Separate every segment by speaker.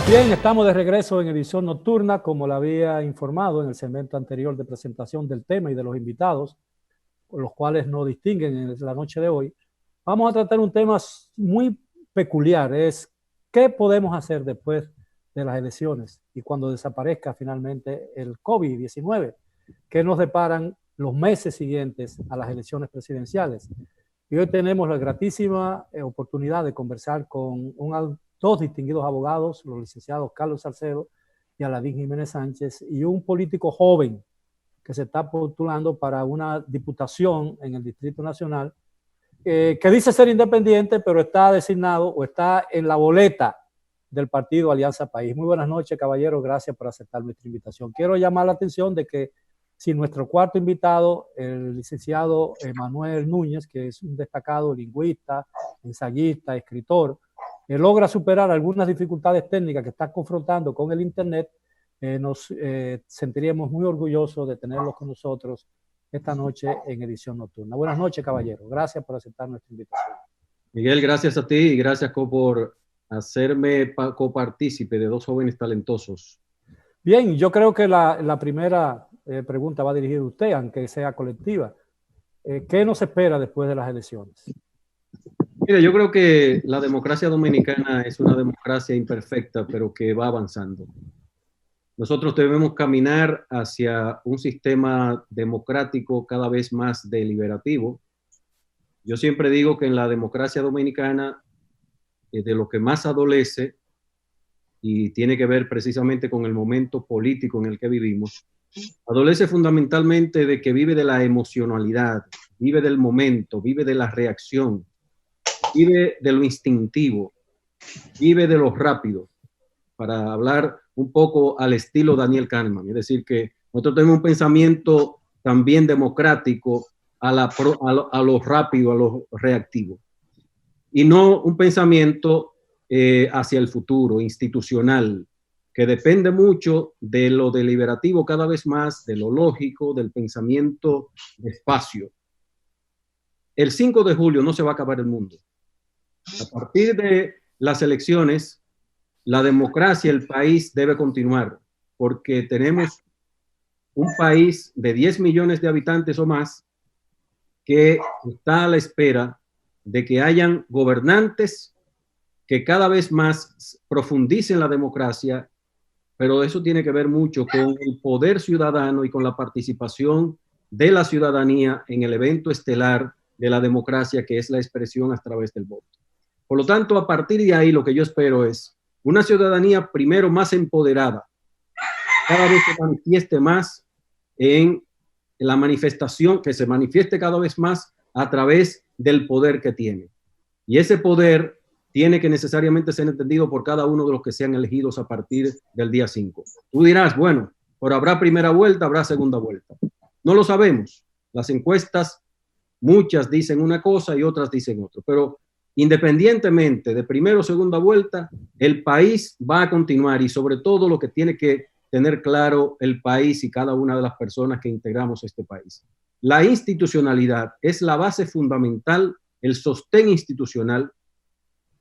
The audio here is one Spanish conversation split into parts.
Speaker 1: Bien, estamos de regreso en edición nocturna, como la había informado en el segmento anterior de presentación del tema y de los invitados, los cuales nos distinguen en la noche de hoy. Vamos a tratar un tema muy peculiar, es qué podemos hacer después de las elecciones y cuando desaparezca finalmente el COVID-19, qué nos deparan los meses siguientes a las elecciones presidenciales. Y hoy tenemos la gratísima oportunidad de conversar con dos distinguidos abogados, los licenciados Carlos Salcedo y Aladín Jiménez Sánchez, y un político joven que se está postulando para una diputación en el Distrito Nacional, que dice ser independiente, pero está designado o está en la boleta del partido Alianza País. Muy buenas noches, caballero, gracias por aceptar nuestra invitación. Quiero llamar la atención de que si nuestro cuarto invitado, el licenciado Manuel Núñez, que es un destacado lingüista, ensayista, escritor, logra superar algunas dificultades técnicas que está confrontando con el Internet, nos sentiríamos muy orgullosos de tenerlos con nosotros esta noche en edición nocturna. Buenas noches, caballero. Gracias por aceptar nuestra invitación.
Speaker 2: Miguel, gracias a ti y gracias por hacerme copartícipe de dos jóvenes talentosos.
Speaker 1: Bien, yo creo que la primera pregunta va dirigida a usted, aunque sea colectiva. ¿Qué nos espera después de las elecciones?
Speaker 2: Mira, yo creo que la democracia dominicana es una democracia imperfecta, pero que va avanzando. Nosotros debemos caminar hacia un sistema democrático cada vez más deliberativo. Yo siempre digo que en la democracia dominicana, de lo que más adolece, y tiene que ver precisamente con el momento político en el que vivimos, adolece fundamentalmente de que vive de la emocionalidad, vive del momento, vive de la reacción, vive de lo instintivo, vive de lo rápido, para hablar un poco al estilo Daniel Kahneman. Es decir, que nosotros tenemos un pensamiento también democrático a lo rápido, a lo reactivo, y no un pensamiento hacia el futuro, institucional, que depende mucho de lo deliberativo cada vez más, de lo lógico, del pensamiento despacio. El 5 de julio no se va a acabar el mundo. A partir de las elecciones, la democracia, el país debe continuar, porque tenemos un país de 10 millones de habitantes o más que está a la espera de que hayan gobernantes que cada vez más profundicen la democracia, pero eso tiene que ver mucho con el poder ciudadano y con la participación de la ciudadanía en el evento estelar de la democracia, que es la expresión a través del voto. Por lo tanto, a partir de ahí, lo que yo espero es una ciudadanía primero más empoderada, cada vez se manifieste más en la manifestación, que se manifieste cada vez más a través del poder que tiene. Y ese poder tiene que necesariamente ser entendido por cada uno de los que sean elegidos a partir del día 5. Tú dirás, bueno, pero habrá primera vuelta, habrá segunda vuelta. No lo sabemos. Las encuestas, muchas dicen una cosa y otras dicen otra, pero independientemente de primera o segunda vuelta, el país va a continuar, y sobre todo lo que tiene que tener claro el país y cada una de las personas que integramos este país. La institucionalidad es la base fundamental, el sostén institucional,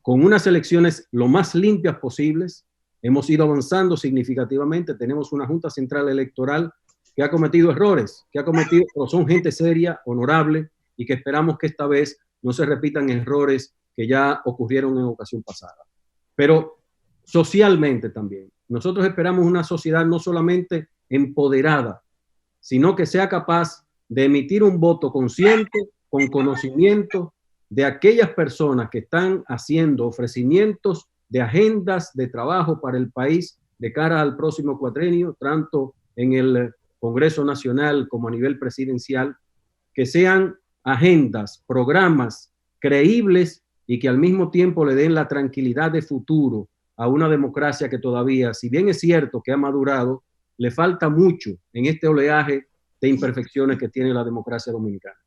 Speaker 2: con unas elecciones lo más limpias posibles. Hemos ido avanzando significativamente, tenemos una Junta Central Electoral que ha cometido errores, pero son gente seria, honorable, y que esperamos que esta vez no se repitan errores que ya ocurrieron en ocasión pasada. Pero socialmente también, nosotros esperamos una sociedad no solamente empoderada, sino que sea capaz de emitir un voto consciente, con conocimiento de aquellas personas que están haciendo ofrecimientos de agendas de trabajo para el país de cara al próximo cuatrenio, tanto en el Congreso Nacional como a nivel presidencial, que sean agendas, programas creíbles y que al mismo tiempo le den la tranquilidad de futuro a una democracia que todavía, si bien es cierto que ha madurado, le falta mucho en este oleaje de imperfecciones que tiene la democracia dominicana.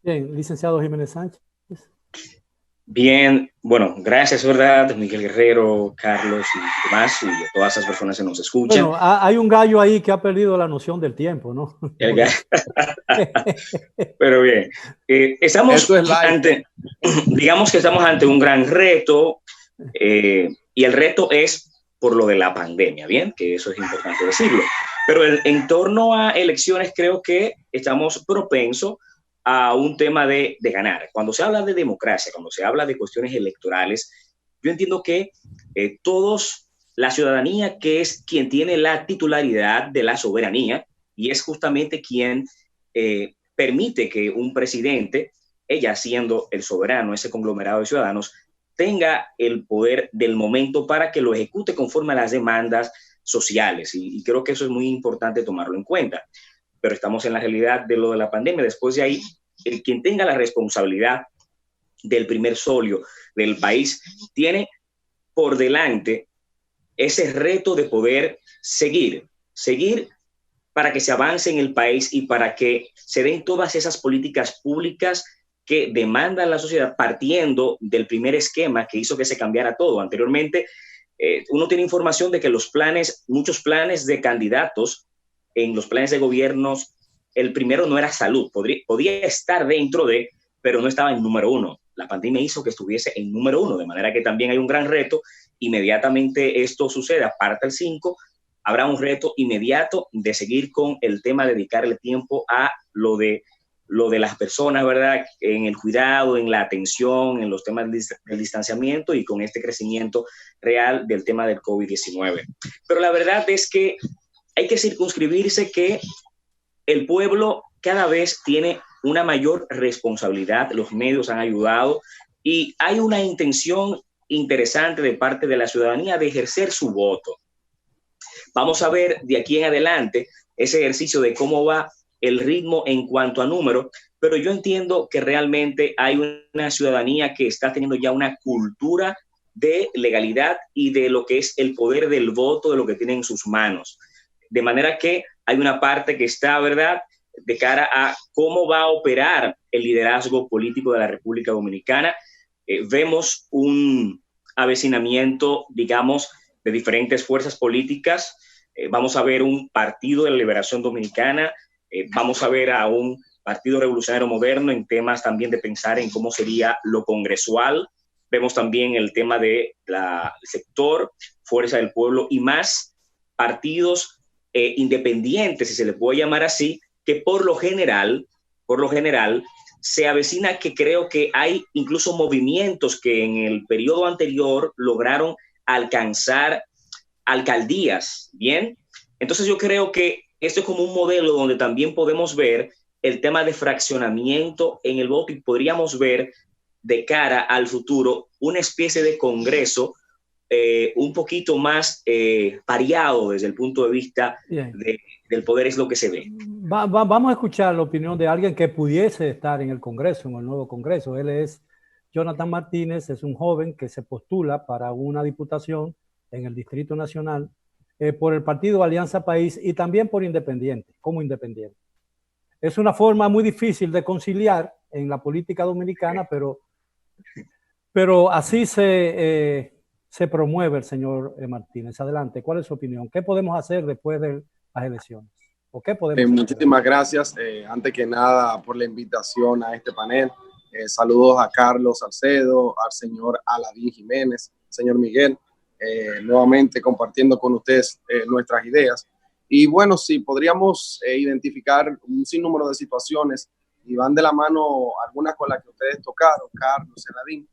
Speaker 1: Bien, licenciado Jiménez Sánchez.
Speaker 3: Bien, bueno, gracias, ¿verdad? Miguel Guerrero, Carlos y demás, y a todas esas personas que nos escuchan.
Speaker 1: Bueno, hay un gallo ahí que ha perdido la noción del tiempo, ¿no?
Speaker 3: El gallo. Pero bien, estamos ante, digamos que estamos ante un gran reto, y el reto es por lo de la pandemia, ¿bien? Que eso es importante decirlo. Pero en torno a elecciones creo que estamos propensos a un tema de ganar. Cuando se habla de democracia, cuando se habla de cuestiones electorales, yo entiendo que todos, la ciudadanía, que es quien tiene la titularidad de la soberanía y es justamente quien permite que un presidente, ella siendo el soberano, ese conglomerado de ciudadanos, tenga el poder del momento para que lo ejecute conforme a las demandas sociales. Y creo que eso es muy importante tomarlo en cuenta. Pero estamos en la realidad de lo de la pandemia. Después de ahí, quien tenga la responsabilidad del primer solio del país tiene por delante ese reto de poder seguir para que se avance en el país y para que se den todas esas políticas públicas que demanda la sociedad, partiendo del primer esquema que hizo que se cambiara todo. Anteriormente, uno tiene información de que muchos planes de candidatos en los planes de gobiernos, el primero no era salud, podía estar dentro de, pero no estaba en número uno. La pandemia hizo que estuviese en número uno, de manera que también hay un gran reto. Inmediatamente esto suceda, parte el 5, habrá un reto inmediato de seguir con el tema, dedicarle tiempo a lo de las personas, ¿verdad? En el cuidado, en la atención, en los temas del distanciamiento y con este crecimiento real del tema del COVID-19. Pero la verdad es que hay que circunscribirse que el pueblo cada vez tiene una mayor responsabilidad, los medios han ayudado y hay una intención interesante de parte de la ciudadanía de ejercer su voto. Vamos a ver de aquí en adelante ese ejercicio de cómo va el ritmo en cuanto a número, pero yo entiendo que realmente hay una ciudadanía que está teniendo ya una cultura de legalidad y de lo que es el poder del voto, de lo que tiene en sus manos. De manera que hay una parte que está, ¿verdad?, de cara a cómo va a operar el liderazgo político de la República Dominicana. Vemos un avecinamiento, digamos, de diferentes fuerzas políticas. Vamos a ver un Partido de la Liberación Dominicana, vamos a ver a un Partido Revolucionario Moderno en temas también de pensar en cómo sería lo congresual. Vemos también el tema del sector Fuerza del Pueblo y más partidos independientes, si se le puede llamar así, que por lo general se avecina que creo que hay incluso movimientos que en el periodo anterior lograron alcanzar alcaldías, ¿bien? Entonces yo creo que esto es como un modelo donde también podemos ver el tema de fraccionamiento en el voto y podríamos ver de cara al futuro una especie de congreso un poquito más variado desde el punto de vista del poder, es lo que se ve.
Speaker 1: Vamos a escuchar la opinión de alguien que pudiese estar en el Congreso, en el nuevo Congreso. Él es Jonathan Martínez, es un joven que se postula para una diputación en el Distrito Nacional por el partido Alianza País y también por independiente, como independiente. Es una forma muy difícil de conciliar en la política dominicana, pero así se promueve el señor Martínez. Adelante, ¿cuál es su opinión? ¿Qué podemos hacer después de las elecciones? ¿O qué podemos hacer?
Speaker 4: Muchísimas gracias, antes que nada, por la invitación a este panel. Saludos a Carlos Salcedo, al señor Aladín Jiménez, señor Miguel, nuevamente compartiendo con ustedes nuestras ideas. Y bueno, sí, podríamos identificar un sinnúmero de situaciones y van de la mano algunas con las que ustedes tocaron, Carlos, Aladín.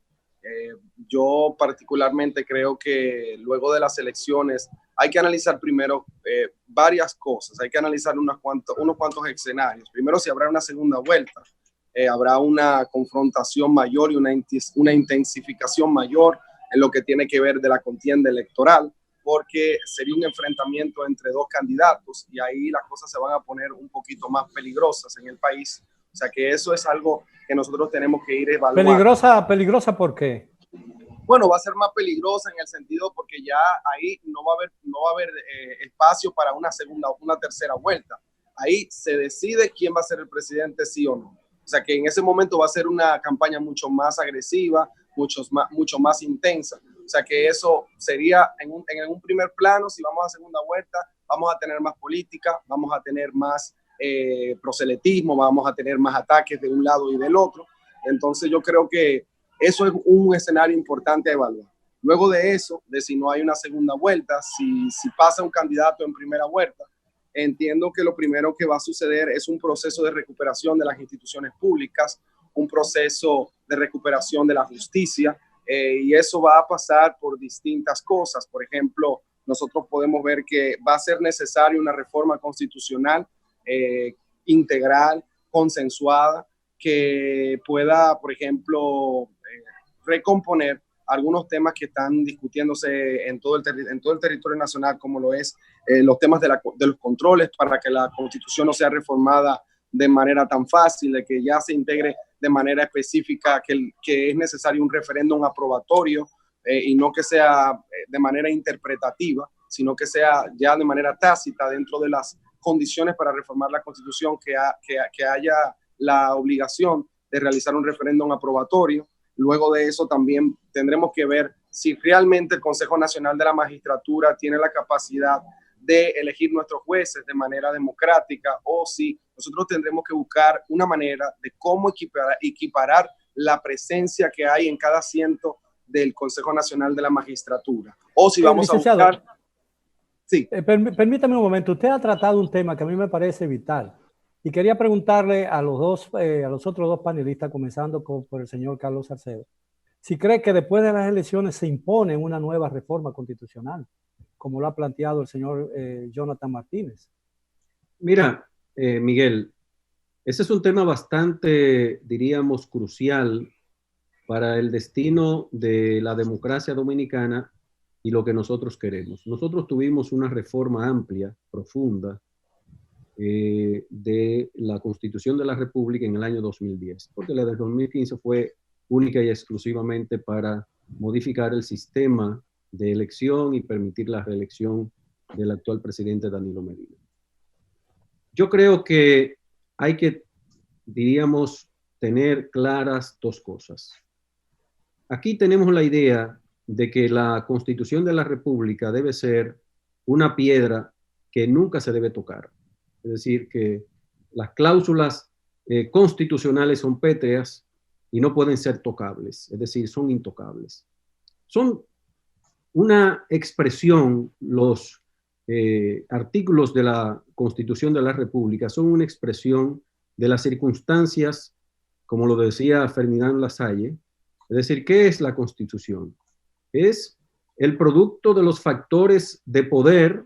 Speaker 4: Yo particularmente creo que luego de las elecciones hay que analizar primero varias cosas, hay que analizar unos cuantos escenarios. Primero, si habrá una segunda vuelta, habrá una confrontación mayor y una intensificación mayor en lo que tiene que ver de la contienda electoral, porque sería un enfrentamiento entre dos candidatos y ahí las cosas se van a poner un poquito más peligrosas en el país. O sea que eso es algo que nosotros tenemos que ir evaluando.
Speaker 1: ¿Peligrosa por qué?
Speaker 4: Bueno, va a ser más peligrosa en el sentido porque ya ahí no va a haber espacio para una tercera vuelta. Ahí se decide quién va a ser el presidente, sí o no. O sea que en ese momento va a ser una campaña mucho más agresiva, mucho más intensa. O sea que eso sería en un primer plano. Si vamos a segunda vuelta, vamos a tener más política, vamos a tener más proselitismo, vamos a tener más ataques de un lado y del otro. Entonces yo creo que eso es un escenario importante a evaluar. Luego de eso, de si no hay una segunda vuelta, si pasa un candidato en primera vuelta, entiendo que lo primero que va a suceder es un proceso de recuperación de las instituciones públicas, un proceso de recuperación de la justicia, y eso va a pasar por distintas cosas. Por ejemplo, nosotros podemos ver que va a ser necesaria una reforma constitucional integral, consensuada, que pueda, por ejemplo, recomponer algunos temas que están discutiéndose en todo el territorio nacional, como lo es los temas de los controles, para que la Constitución no sea reformada de manera tan fácil, de que ya se integre de manera específica, que es necesario un referéndum aprobatorio, y no que sea de manera interpretativa, sino que sea ya de manera tácita dentro de las condiciones para reformar la Constitución, que haya la obligación de realizar un referéndum aprobatorio. Luego de eso también tendremos que ver si realmente el Consejo Nacional de la Magistratura tiene la capacidad de elegir nuestros jueces de manera democrática, o si nosotros tendremos que buscar una manera de cómo equiparar la presencia que hay en cada asiento del Consejo Nacional de la Magistratura. O si vamos a buscar... Sí.
Speaker 1: Permítame un momento. Usted ha tratado un tema que a mí me parece vital. Y quería preguntarle a los otros dos panelistas, comenzando por el señor Carlos Salcedo, si cree que después de las elecciones se impone una nueva reforma constitucional, como lo ha planteado el señor Jonathan Martínez.
Speaker 2: Mira, Miguel, ese es un tema bastante, diríamos, crucial para el destino de la democracia dominicana y lo que nosotros queremos. Nosotros tuvimos una reforma amplia, profunda, de la Constitución de la República en el año 2010, porque la de 2015 fue única y exclusivamente para modificar el sistema de elección y permitir la reelección del actual presidente Danilo Medina. Yo creo que hay que, diríamos, tener claras dos cosas. Aquí tenemos la idea de que la Constitución de la República debe ser una piedra que nunca se debe tocar. Es decir, que las cláusulas constitucionales son pétreas y no pueden ser tocables, es decir, son intocables. Son una expresión, los artículos de la Constitución de la República son una expresión de las circunstancias, como lo decía Ferdinand Lasalle. Es decir, ¿qué es la Constitución? Es el producto de los factores de poder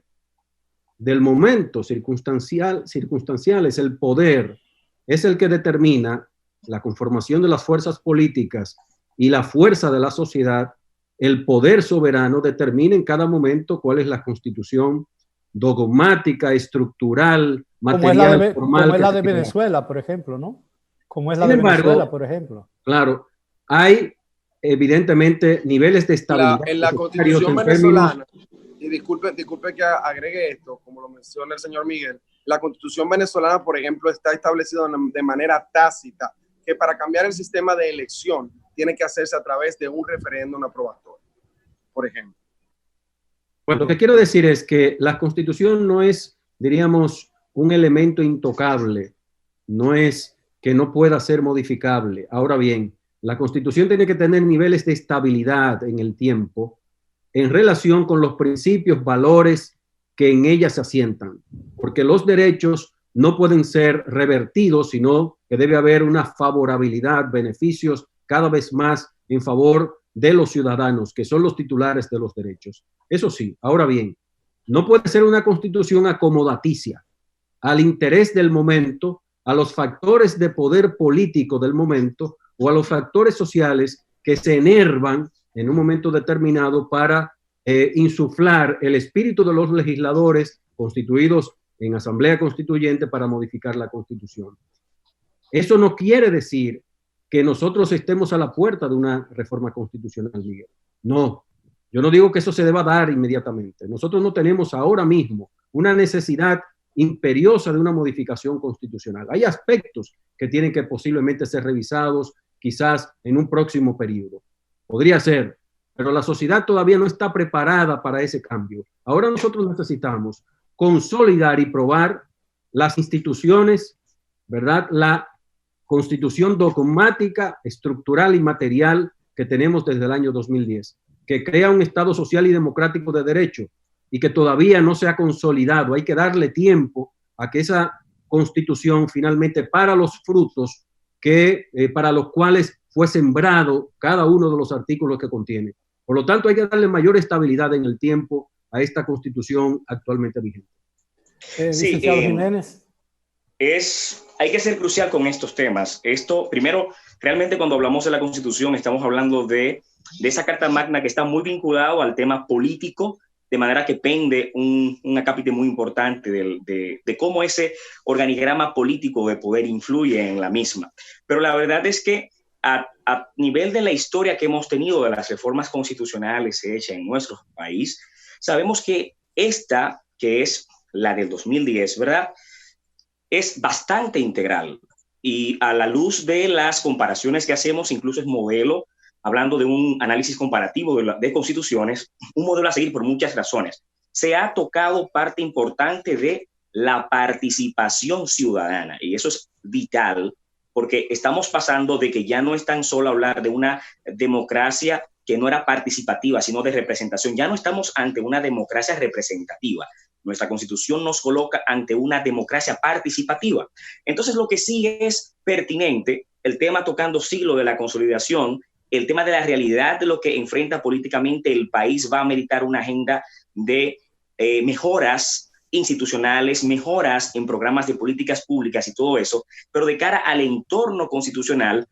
Speaker 2: del momento circunstanciales. El poder es el que determina la conformación de las fuerzas políticas y la fuerza de la sociedad. El poder soberano determina en cada momento cuál es la constitución dogmática, estructural, material, formal.
Speaker 1: Como es la de Venezuela, por ejemplo, ¿no? Como es la de Venezuela, por ejemplo.
Speaker 2: Claro, hay evidentemente niveles de estabilidad.
Speaker 4: En la Constitución venezolana, y disculpe que agregue esto, como lo menciona el señor Miguel, la Constitución venezolana, por ejemplo, está establecida de manera tácita que para cambiar el sistema de elección tiene que hacerse a través de un referéndum aprobatorio, por ejemplo.
Speaker 2: Bueno, lo que quiero decir es que la Constitución no es, diríamos, un elemento intocable, no es que no pueda ser modificable. Ahora bien, la Constitución tiene que tener niveles de estabilidad en el tiempo en relación con los principios, valores que en ella se asientan, porque los derechos no pueden ser revertidos, sino que debe haber una favorabilidad, beneficios cada vez más en favor de los ciudadanos, que son los titulares de los derechos. Eso sí, ahora bien, no puede ser una constitución acomodaticia al interés del momento, a los factores de poder político del momento o a los factores sociales que se enervan en un momento determinado para insuflar el espíritu de los legisladores constituidos en Asamblea Constituyente para modificar la Constitución. Eso no quiere decir que nosotros estemos a la puerta de una reforma constitucional, Miguel. No, yo no digo que eso se deba dar inmediatamente. Nosotros no tenemos ahora mismo una necesidad imperiosa de una modificación constitucional. Hay aspectos que tienen que posiblemente ser revisados quizás en un próximo periodo. Podría ser, pero la sociedad todavía no está preparada para ese cambio. Ahora nosotros necesitamos consolidar y probar las instituciones, ¿verdad? La constitución dogmática, estructural y material que tenemos desde el año 2010. que crea un Estado social y democrático de derecho y que todavía no se ha consolidado. Hay que darle tiempo a que esa Constitución finalmente para los frutos para los cuales fue sembrado cada uno de los artículos que contiene. Por lo tanto, hay que darle mayor estabilidad en el tiempo a esta Constitución actualmente vigente.
Speaker 1: Licenciado Jiménez.
Speaker 3: Hay que ser crucial con estos temas. Esto, primero, realmente cuando hablamos de la Constitución estamos hablando de esa Carta Magna que está muy vinculado al tema político, de manera que pende un acápite muy importante de cómo ese organigrama político de poder influye en la misma. Pero la verdad es que a nivel de la historia que hemos tenido de las reformas constitucionales hechas en nuestro país, sabemos que esta, que es la del 2010, ¿verdad?, es bastante integral y a la luz de las comparaciones que hacemos, incluso es modelo, hablando de un análisis comparativo de constituciones, un modelo a seguir por muchas razones. Se ha tocado parte importante de la participación ciudadana y eso es vital porque estamos pasando de que ya no es tan solo hablar de una democracia que no era participativa, sino de representación. Ya no estamos ante una democracia representativa. Nuestra Constitución nos coloca ante una democracia participativa. Entonces, lo que sí es pertinente, el tema tocando siglo de la consolidación, el tema de la realidad de lo que enfrenta políticamente el país va a meritar una agenda de mejoras institucionales, mejoras en programas de políticas públicas y todo eso, pero de cara al entorno constitucional,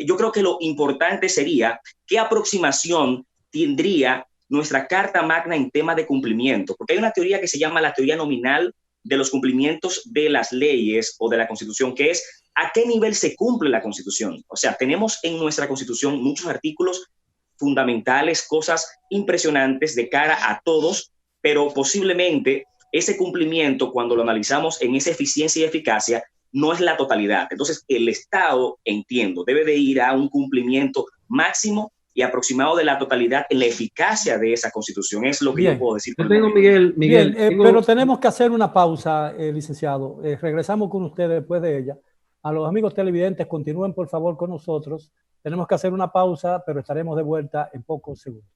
Speaker 3: yo creo que lo importante sería qué aproximación tendría nuestra Carta Magna en tema de cumplimiento, porque hay una teoría que se llama la teoría nominal de los cumplimientos de las leyes o de la Constitución, que es a qué nivel se cumple la Constitución. O sea, tenemos en nuestra Constitución muchos artículos fundamentales, cosas impresionantes de cara a todos, pero posiblemente ese cumplimiento, cuando lo analizamos en esa eficiencia y eficacia, no es la totalidad. Entonces, el Estado, entiendo, debe de ir a un cumplimiento máximo y aproximado de la totalidad en la eficacia de esa Constitución. Es lo que yo puedo decir.
Speaker 2: Yo tengo, Miguel,
Speaker 1: pero tenemos que hacer una pausa, licenciado. Regresamos con usted después de ella. A los amigos televidentes, continúen por favor con nosotros. Tenemos que hacer una pausa, pero estaremos de vuelta en pocos segundos.